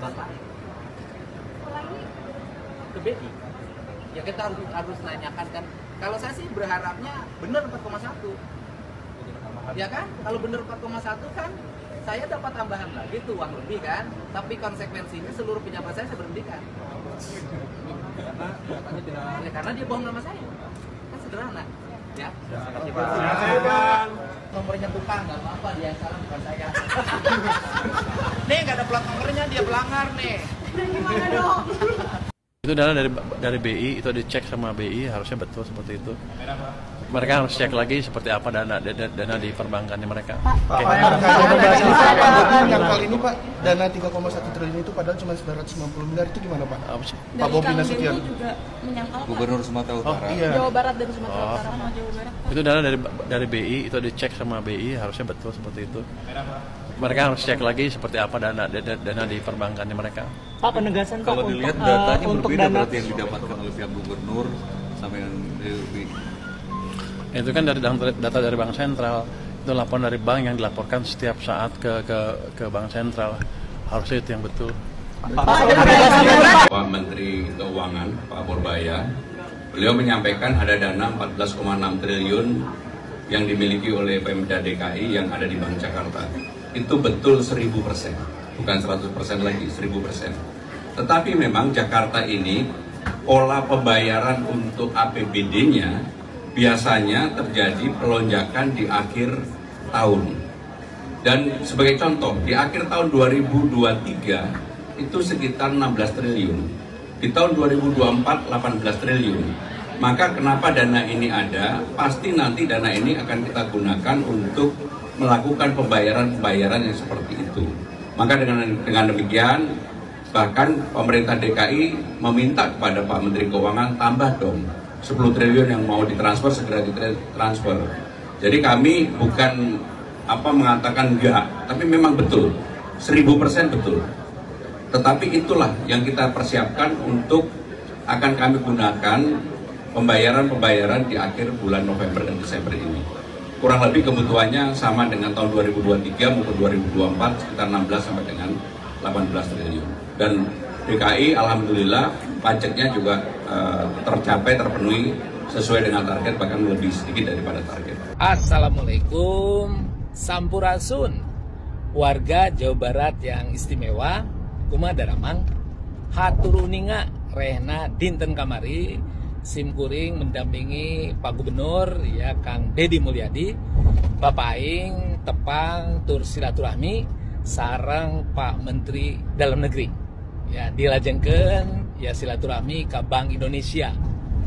tempat lain. Ke BI. Ya kita harus nanyakan kan. Kalau saya sih berharapnya benar 4,1. Ya kan? Kalau benar 4,1 kan saya dapat tambahan lagi tuh uang lebih kan. Tapi konsekuensinya seluruh pejabat saya berhentikan. Karena dia bohong nama saya. Kan sederhana. Ya. Terima kasih Pak. Nomornya tukang, nggak apa-apa, dia salah bukan saya. Nih nggak ada plat nomornya, dia pelanggar nih. Gimana dong? Itu dana dari BI, itu dicek sama BI, harusnya betul seperti itu. Mereka harus cek lagi seperti apa dana di perbankannya mereka. Pak, yang kali ini Pak, dana 3,1 triliun itu padahal cuma 990 miliar, itu gimana Pak? Pak Bobi Nasution juga menyangkal Gubernur Sumatera Utara. Iya. Jawa Barat dan Sumatera Utara sama Jawa Barat. Itu dana dari BI, itu dicek sama BI, harusnya betul seperti itu. Mereka harus cek lagi seperti apa dana di perbankannya mereka. Pak, penegasan Kalau Pak dilihat datanya berbeda berarti yang didapatkan oleh pihak gubernur sama yang dari Itu kan dari data dari Bank Sentral, itu laporan dari bank yang dilaporkan setiap saat ke Bank Sentral. Harusnya itu yang betul. Pak Menteri Keuangan, Pak Purbaya, beliau menyampaikan ada dana 14,6 triliun yang dimiliki oleh Pemda DKI yang ada di Bank Jakarta. Itu betul 1000%, bukan 100% lagi, 1000%. Tetapi memang Jakarta ini, pola pembayaran untuk APBD-nya biasanya terjadi pelonjakan di akhir tahun. Dan sebagai contoh, di akhir tahun 2023 itu sekitar 16 triliun. Di tahun 2024, 18 triliun. Maka kenapa dana ini ada? Pasti nanti dana ini akan kita gunakan untuk melakukan pembayaran-pembayaran yang seperti itu. Maka dengan demikian, bahkan pemerintah DKI meminta kepada Pak Menteri Keuangan, tambah dong 10 triliun yang mau ditransfer, segera ditransfer. Jadi kami bukan mengatakan enggak, tapi memang betul, 1000% betul. Tetapi itulah yang kita persiapkan untuk akan kami gunakan pembayaran-pembayaran di akhir bulan November dan Desember ini. Kurang lebih kebutuhannya sama dengan tahun 2023 maupun 2024, sekitar 16 sampai dengan 18 triliun. Dan DKI alhamdulillah pajaknya juga terpenuhi sesuai dengan target, bahkan lebih sedikit daripada target. Assalamualaikum, sampurasun warga Jawa Barat yang istimewa, kumadaramang, haturuninga rehna dinten kamari simkuring mendampingi Pak Gubernur ya Kang Deddy Mulyadi, Bapak Aing tepang tur silaturahmi sareng Pak Menteri Dalam Negeri. Ya dilajengkeun ya silaturahmi ke Bank Indonesia.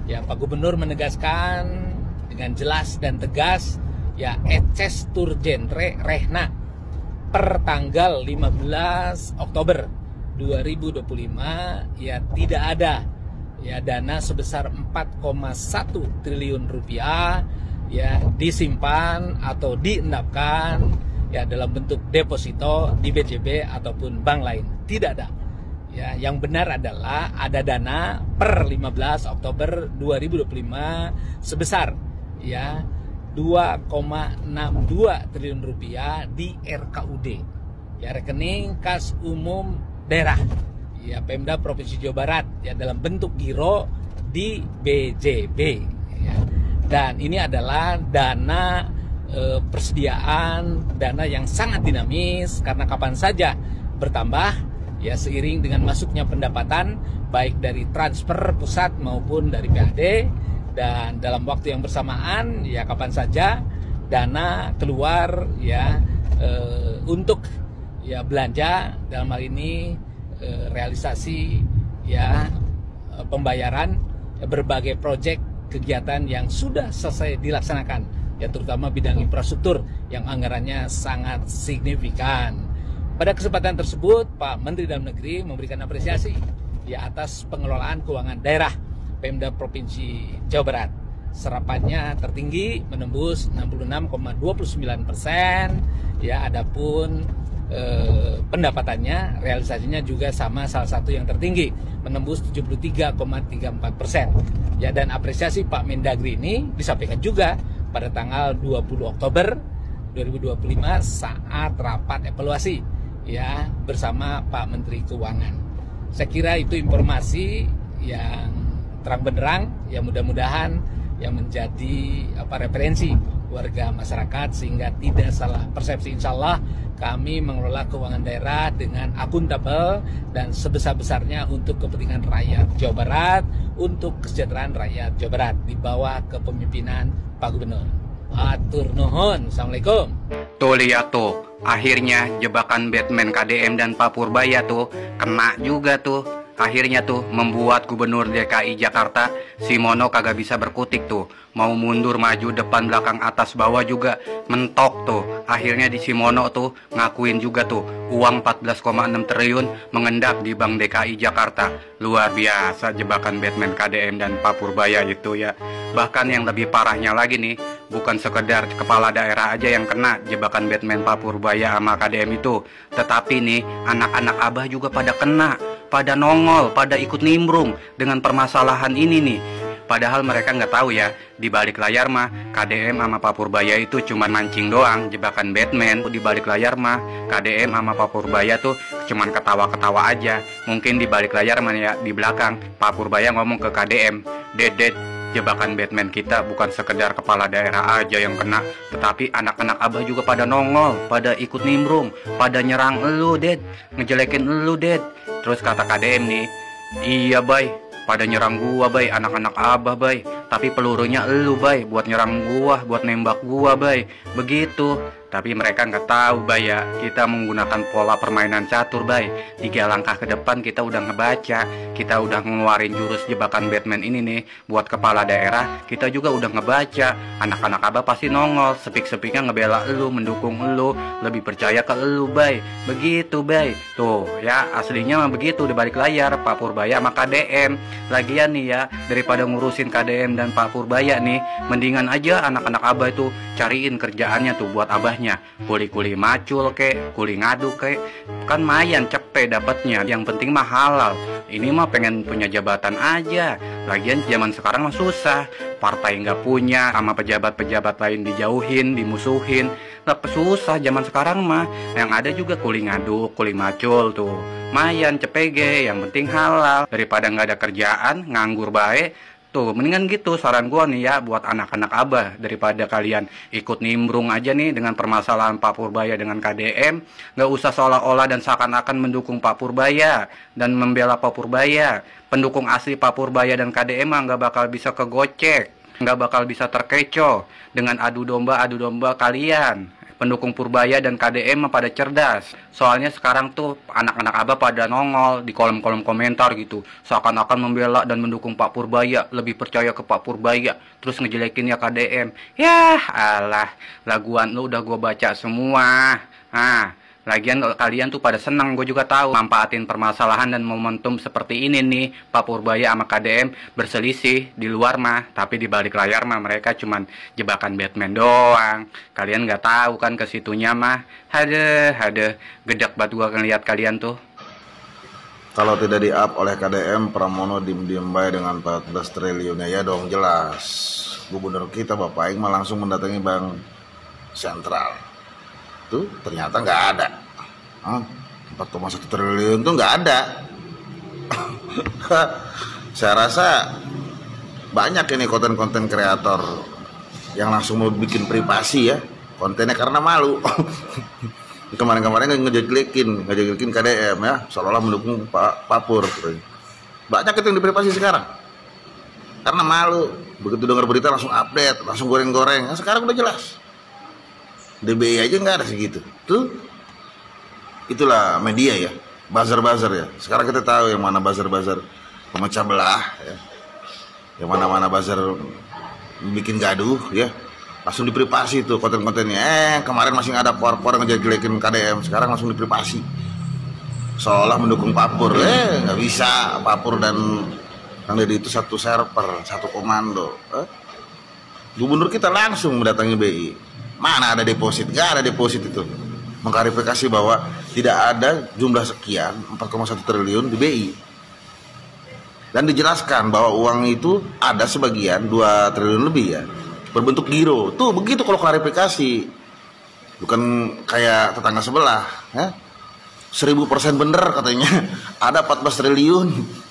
Ya Pak Gubernur menegaskan dengan jelas dan tegas ya eces tur genre rehna per tanggal 15 Oktober 2025 ya tidak ada ya dana sebesar 4,1 triliun rupiah ya disimpan atau diendapkan ya dalam bentuk deposito di BJB ataupun bank lain. Tidak ada. Ya, yang benar adalah ada dana per 15 Oktober 2025 sebesar ya 2,62 triliun rupiah di RKUD. Ya rekening kas umum daerah ya Pemda Provinsi Jawa Barat ya dalam bentuk giro di BJB ya. Dan ini adalah dana persediaan dana yang sangat dinamis karena kapan saja bertambah ya seiring dengan masuknya pendapatan baik dari transfer pusat maupun dari PAD, dan dalam waktu yang bersamaan ya kapan saja dana keluar ya untuk ya belanja, dalam hal ini realisasi ya pembayaran ya, berbagai proyek kegiatan yang sudah selesai dilaksanakan ya terutama bidang infrastruktur yang anggarannya sangat signifikan. Pada kesempatan tersebut, Pak Menteri Dalam Negeri memberikan apresiasi ya atas pengelolaan keuangan daerah Pemda Provinsi Jawa Barat. Serapannya tertinggi menembus 66,29%. Ya, adapun pendapatannya, realisasinya juga sama salah satu yang tertinggi, menembus 73,34%. Ya, dan apresiasi Pak Mendagri ini disampaikan juga pada tanggal 20 Oktober 2025 saat rapat evaluasi ya bersama Pak Menteri Keuangan. Saya kira itu informasi yang terang benderang, yang mudah-mudahan yang menjadi referensi warga masyarakat sehingga tidak salah persepsi. Insya Allah kami mengelola keuangan daerah dengan akuntabel dan sebesar-besarnya untuk kepentingan rakyat Jawa Barat, untuk kesejahteraan rakyat Jawa Barat di bawah kepemimpinan Pak Gubernur. Atur nuhun. Assalamualaikum. Tuh lihat tuh, akhirnya jebakan Batman KDM dan Pak Purbaya tuh kena juga tuh. Akhirnya tuh membuat Gubernur DKI Jakarta Simono kagak bisa berkutik tuh. Mau mundur maju depan belakang atas bawah juga mentok tuh. Akhirnya di Simono tuh ngakuin juga tuh uang 14,6 triliun mengendap di Bank DKI Jakarta. Luar biasa jebakan Batman KDM dan Pak Purbaya itu ya. Bahkan yang lebih parahnya lagi nih, bukan sekedar kepala daerah aja yang kena jebakan Batman Pak Purbaya sama KDM itu, tetapi nih anak-anak Abah juga pada kena, pada nongol, pada ikut nimbrung dengan permasalahan ini nih. Padahal mereka nggak tahu ya, di balik layar mah KDM sama Pak Purbaya itu cuma mancing doang jebakan Batman. Di balik layar mah KDM sama Pak Purbaya tuh cuman ketawa-ketawa aja. Mungkin di balik layar mah ya di belakang Pak Purbaya ngomong ke KDM, "Ded, jebakan Batman kita bukan sekedar kepala daerah aja yang kena, tetapi anak-anak Abah juga pada nongol, pada ikut nimbrung, pada nyerang elu, Ded, ngejelekin elu, Ded." Terus kata KDM nih, "Iya, Bay, pada nyerang gua, Bay, anak-anak Abah, Bay, tapi pelurunya elu, Bay, buat nyerang gua, buat nembak gua, Bay." Begitu. Tapi mereka nggak tahu, Bay, ya, kita menggunakan pola permainan catur, Bay. 3 langkah ke depan kita udah ngebaca, kita udah ngeluarin jurus jebakan Batman ini nih buat kepala daerah. Kita juga udah ngebaca, anak-anak Abah pasti nongol, sepik-sepiknya ngebela elu, mendukung elu, lebih percaya ke elu, Bay. Begitu, Bay. Tuh ya, aslinya mah begitu di balik layar Pak Purbaya sama KDM. Lagian nih ya, daripada ngurusin KDM dan Pak Purbaya nih, mendingan aja anak-anak Abah itu cariin kerjaannya tuh buat Abah, kuli-kuli macul kek, kuli ngadu kek, kan mayan cepet dapatnya. Yang penting mah halal. Ini mah pengen punya jabatan aja. Lagian zaman sekarang mah susah, partai nggak punya, sama pejabat-pejabat lain dijauhin, dimusuhin. Nggak susah zaman sekarang mah. Yang ada juga kuli ngadu, kuli macul tuh, mayan cepege. Yang penting halal. Daripada nggak ada kerjaan, nganggur baik. Tuh, mendingan gitu saran gua nih ya buat anak-anak Abah, daripada kalian ikut nimbrung aja nih dengan permasalahan Pak Purbaya dengan KDM. Nggak usah seolah-olah dan seakan-akan mendukung Pak Purbaya dan membela Pak Purbaya. Pendukung asli Pak Purbaya dan KDM mah nggak bakal bisa kegocek, nggak bakal bisa terkecoh dengan adu domba kalian. Pendukung Purbaya dan KDM mah pada cerdas. Soalnya sekarang tuh anak-anak Abah pada nongol di kolom-kolom komentar gitu, seakan-akan membela dan mendukung Pak Purbaya, lebih percaya ke Pak Purbaya, terus ngejelekin ya KDM. Yah alah, laguan lu udah gue baca semua. Lagian kalian tuh pada senang, gue juga tahu manfaatin permasalahan dan momentum seperti ini nih. Pak Purbaya sama KDM berselisih di luar mah, tapi di balik layar mah mereka cuman jebakan Batman doang. Kalian nggak tahu kan ke situnya mah. Hade, gedek banget gua ngeliat kalian tuh. Kalau tidak di-up oleh KDM, Pramono diem-diem baik dengan 14 triliunnya ya dong, jelas. Gubernur kita Bapak Aing mah langsung mendatangi Bank Sentral. Tuh ternyata nggak ada. 4,1 triliun tuh nggak ada. Saya rasa banyak ini konten-konten kreator yang langsung mau bikin privasi ya kontennya karena malu. Kemarin-kemarin ngejelekin KDM ya, seolah-olah mendukung Pak Pur. Banyak itu yang diprivasi sekarang karena malu. Begitu dengar berita langsung update, langsung goreng-goreng. Nah, sekarang udah jelas. DBI aja nggak ada segitu. Tuh, itulah media ya, buzzer-buzzer ya. Sekarang kita tahu yang mana buzzer-buzzer pemecah belah ya, yang mana-mana buzzer bikin gaduh ya. Langsung diprivasi tuh konten-kontennya. Kemarin masih ada por-por ngejelekin KDM, sekarang langsung diprivasi. Seolah mendukung Pak Pur. Nggak bisa. Pak Pur dan Kang Deddy itu satu server, satu komando. Gubernur kita langsung mendatangi BI. Mana ada deposit? Nggak ada deposit itu. Mengklarifikasi bahwa tidak ada jumlah sekian 4,1 triliun di BI. Dan dijelaskan bahwa uang itu ada sebagian 2 triliun lebih ya, berbentuk giro. Tuh begitu kalau klarifikasi. Bukan kayak tetangga sebelah ya. 1000% bener katanya. Ada 14 triliun,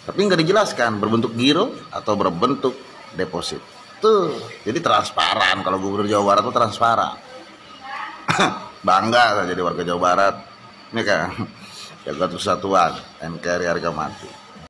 tapi nggak dijelaskan berbentuk giro atau berbentuk deposit. Tuh, jadi transparan. Kalau Gubernur Jawa Barat tuh transparan. Bangga saya jadi warga Jawa Barat. Ini kan jaga kesatuan, NKRI harga mati.